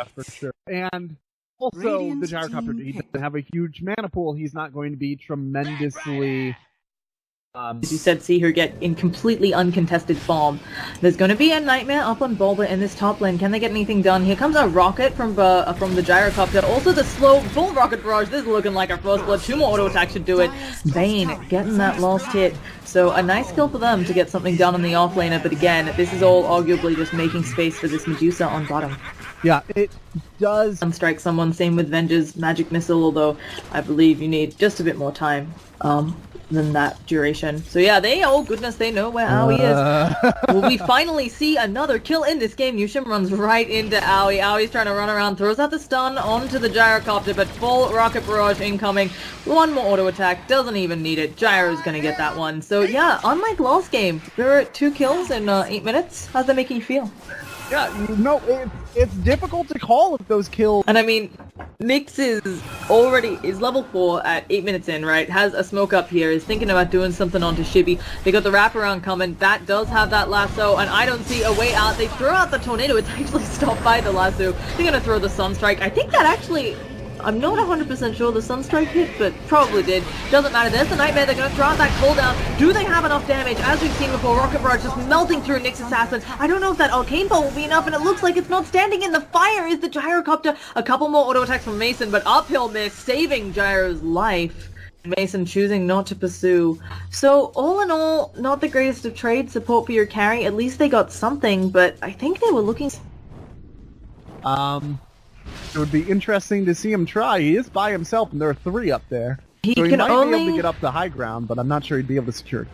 Yeah, for sure. And also, the gyrocopter, he doesn't have a huge mana pool. He's not going to be tremendously... As you said, see her get in completely uncontested farm. There's going to be a nightmare up on Bulba in this top lane. Can they get anything done? Here comes a rocket from the gyrocopter. Also the slow full rocket barrage. This is looking like our first blood. 2 more auto attacks should do it. Vayne getting that last hit. So a nice kill for them to get something done on the offlaner. But again, this is all arguably just making space for this Medusa on bottom. Yeah, it does. Strike someone. Same with Venge's magic missile. Although I believe you need just a bit more time. Than that duration. So yeah, oh goodness, they know where Aoi is. Will we finally see another kill in this game? Yushim runs right into Aoi. Aoi's trying to run around, throws out the stun onto the gyrocopter, but full rocket barrage incoming. 1 more auto attack, doesn't even need it. Gyro's gonna get that one. So yeah, unlike last game, there are 2 kills in 8 minutes. How's that making you feel? Yeah, no, it's difficult to call if those kills... And I mean, Nyx is level 4 at 8 minutes in, right? Has a smoke up here, is thinking about doing something onto Shibi. They got the wraparound coming, that does have that lasso, and I don't see a way out. They throw out the tornado, it's actually stopped by the lasso. They're gonna throw the sunstrike. I think that actually... I'm not 100% sure the sunstrike hit, but probably did. Doesn't matter. There's the nightmare. They're going to throw out that cooldown. Do they have enough damage? As we've seen before, Rocket Barrage just melting through Nyx Assassin. I don't know if that Arcane Bolt will be enough, and it looks like it's not standing in the fire. Is the Gyrocopter? A couple more auto attacks from Mason, but uphill miss, saving Gyro's life. Mason choosing not to pursue. So, all in all, not the greatest of trades. Support for your carry. At least they got something, but I think they were looking... It would be interesting to see him try. He is by himself, and there are 3 up there. He might be able to get up the high ground, but I'm not sure he'd be able to secure it.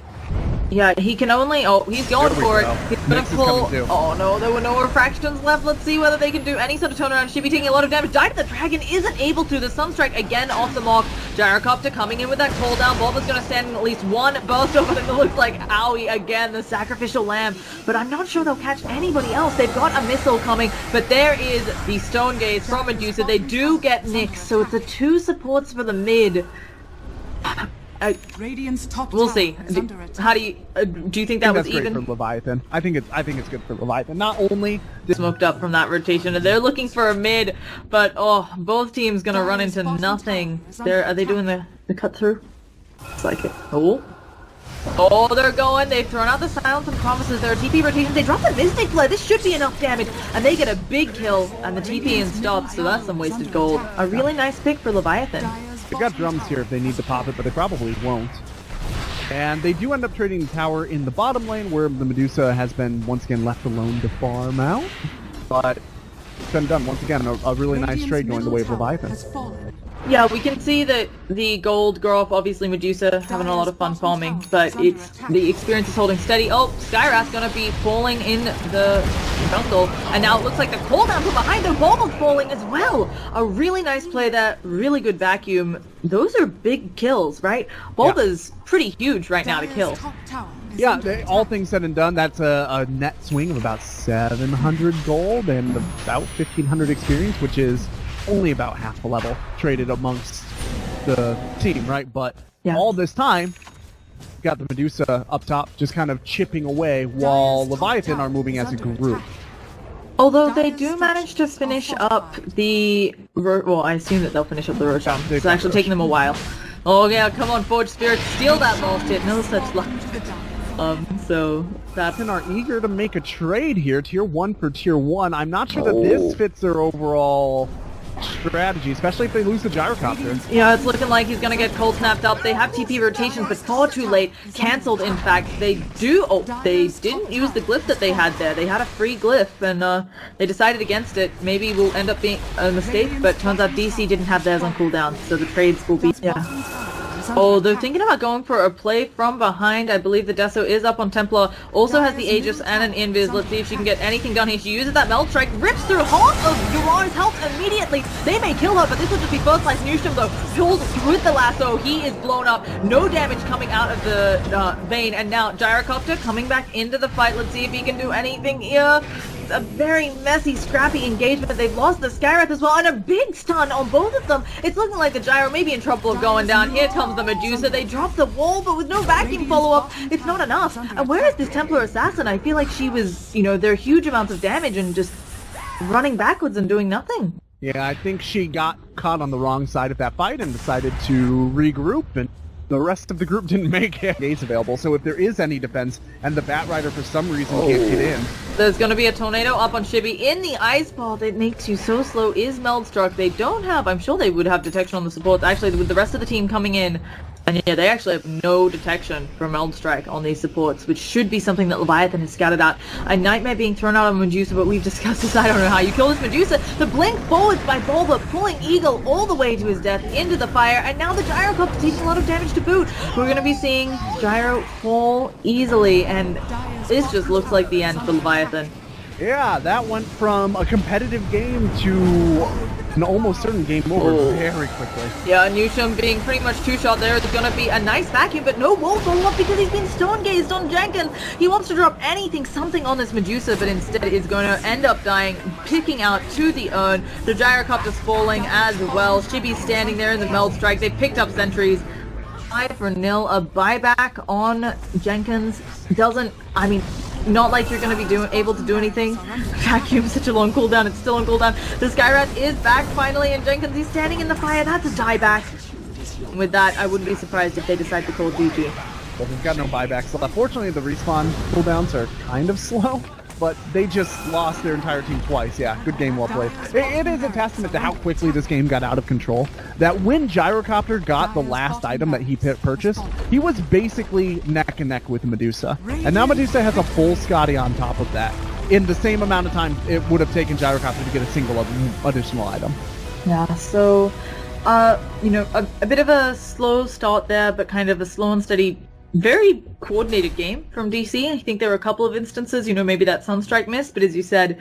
Yeah, he can only... Oh, he's going for it. He's gonna pull... Too. Oh no, there were no refractions left. Let's see whether they can do any sort of turnaround. Should be taking a lot of damage. Dive the Dragon isn't able to. The Sunstrike again off the mark. Gyrocopter coming in with that cooldown. Bulba's gonna stand in at least 1 burst over them. It looks like Aoi again, the sacrificial lamb. But I'm not sure they'll catch anybody else. They've got a missile coming, but there is the Stone Gaze from Medusa. They do get Nyx, so it's the 2 supports for the mid. We'll see. How do you think that was even? Great for Leviathan. I think it's good for Leviathan. Not only smoked up from that rotation, and they're looking for a mid, but both teams gonna run into nothing. Are they doing the cut through? It's like it. They're going. They've thrown out the silence and promises. There are TP rotations. They drop the Mystic Flare. This should be enough damage, and they get a big kill, and the TP and stops. So that's some wasted gold. A really nice pick for Leviathan. They've got drums here if they need to pop it, but they probably won't. And they do end up trading the tower in the bottom lane, where the Medusa has been once again left alone to farm out. But it's been done once again. A really nice trade going the way of Leviathan. Yeah, we can see that the gold grow up. Obviously, Medusa having a lot of fun farming, but the experience is holding steady. Oh, Skywrath's gonna be falling in the jungle, and now it looks like the cooldown from behind the Bulba's falling as well. A really nice play there, really good vacuum. Those are big kills, right? Bulba's pretty huge right now to kill. Yeah, all things said and done, that's a net swing of about 700 gold and about 1,500 experience, which is only about half the level traded amongst the team, right? But all this time, got the Medusa up top just kind of chipping away while Leviathan are moving as a group. Although they do manage to finish up the... Well, I assume that they'll finish up the Roshan. It's actually taking them a while. Oh yeah, come on, Forge Spirit, steal that last hit. No such luck. So that are eager to make a trade here, tier 1 for tier 1. I'm not sure that this fits their overall strategy, especially if they lose the gyrocopter. Yeah, it's looking like he's gonna get cold snapped up. They have TP rotations, but far too late. Cancelled, in fact. They didn't use the glyph that they had there. They had a free glyph, and they decided against it. Maybe will end up being a mistake, but turns out DC didn't have theirs on cooldown, so the trades will be... Oh, they're thinking about going for a play from behind. I believe the Deso is up on Templar. Also has the Aegis and an Invis. Let's see if she can get anything done here. She uses that Melt Strike. Rips through half of Yurar's health immediately. They may kill her, but this will just be first slice. Newsham, though, pulled with the lasso. He is blown up. No damage coming out of the Vayne. And now Gyrocopter coming back into the fight. Let's see if he can do anything here. A very messy, scrappy engagement. They've lost the Skywrath as well, and a big stun on both of them. It's looking like the Gyro may be in trouble of going down. Here comes the Medusa. They drop the wall, but with no vacuum follow-up, it's not enough. And where is this Templar Assassin? I feel like she was, there are huge amounts of damage and just running backwards and doing nothing. Yeah, I think she got caught on the wrong side of that fight and decided to regroup, and the rest of the group didn't make gaze available. So if there is any defense, and the Bat Rider for some reason can't get in, there's going to be a tornado up on Chibi in the ice ball that makes you so slow is Meld Struck. They don't have, I'm sure they would have detection on the supports. Actually, with the rest of the team coming in, and yeah, they actually have no detection for Meld Strike on these supports, which should be something that Leviathan has scouted out. A Nightmare being thrown out on Medusa, but we've discussed this. I don't know how you kill this Medusa. The blink forwards by Bulba, pulling Eagle all the way to his death into the fire, and now the Gyrocopter taking a lot of damage to boot. We're going to be seeing Gyro fall easily, and this just looks like the end for Leviathan. yeah, that went from a competitive game to an almost certain game over very quickly. Yeah, Newsham being pretty much two-shot there. It's going to be a nice vacuum, but no wall follow-up because he's been stone-gazed on Jenkins. He wants to drop anything, something on this Medusa, but instead is going to end up dying, picking out to the urn. The Gyrocopter's falling as well. Chibi's standing there in the Meld Strike. They picked up sentries. 5-0, a buyback on Jenkins. Doesn't, I mean, not like you're going to be able to do anything. Vacuum, such a long cooldown. It's still on cooldown. The Skyrat is back finally, and Jenkins, he's standing in the fire. That's a dieback. With that, I wouldn't be surprised if they decide to call GG. Well, we've got no buybacks left. Fortunately, the respawn cooldowns are kind of slow, but they just lost their entire team twice. Yeah, good game, well played. It is a testament to how quickly this game got out of control, that when Gyrocopter got the last item that he purchased, he was basically neck and neck with Medusa. And now Medusa has a full Scotty on top of that. In the same amount of time it would have taken Gyrocopter to get a single additional item. Yeah, so, you know, a bit of a slow start there, but kind of a slow and steady, very coordinated game from DC. I think there were a couple of instances, you know, maybe that Sunstrike missed, but as you said,